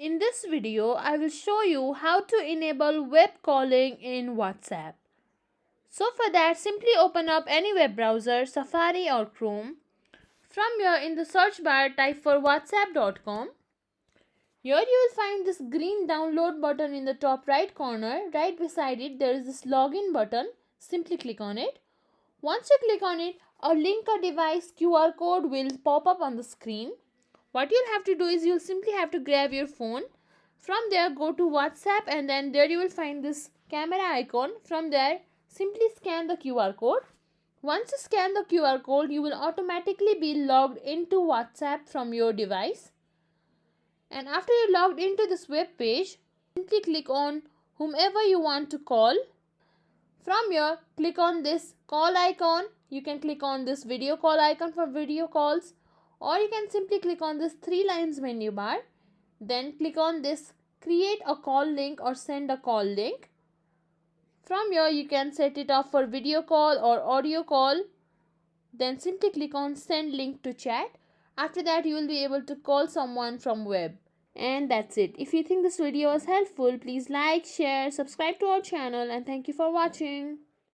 In this video, I will show you how to enable web calling in WhatsApp. So for that, simply open up any web browser, Safari or Chrome. From here, in the search bar, type for whatsapp.com. Here you will find this green download button in the top right corner. Right beside it, there is this login button. Simply click on it. Once you click on it, a link a device QR code will pop up on the screen. What you'll have to do is you'll simply have to grab your phone. From there, go to WhatsApp and then there you will find this camera icon. From there, simply scan the QR code. Once you scan the QR code, you will automatically be logged into WhatsApp from your device. And after you're logged into this web page, simply click on whomever you want to call. From here, click on this call icon. You can click on this video call icon for video calls, or you can simply click on this 3 lines menu bar. Then click on this create a call link or send a call link. From here, you can set it up for video call or audio call. Then simply click on send link to chat. After that, you will be able to call someone from web. And that's it. If you think this video was helpful, please like, share, subscribe to our channel, and thank you for watching.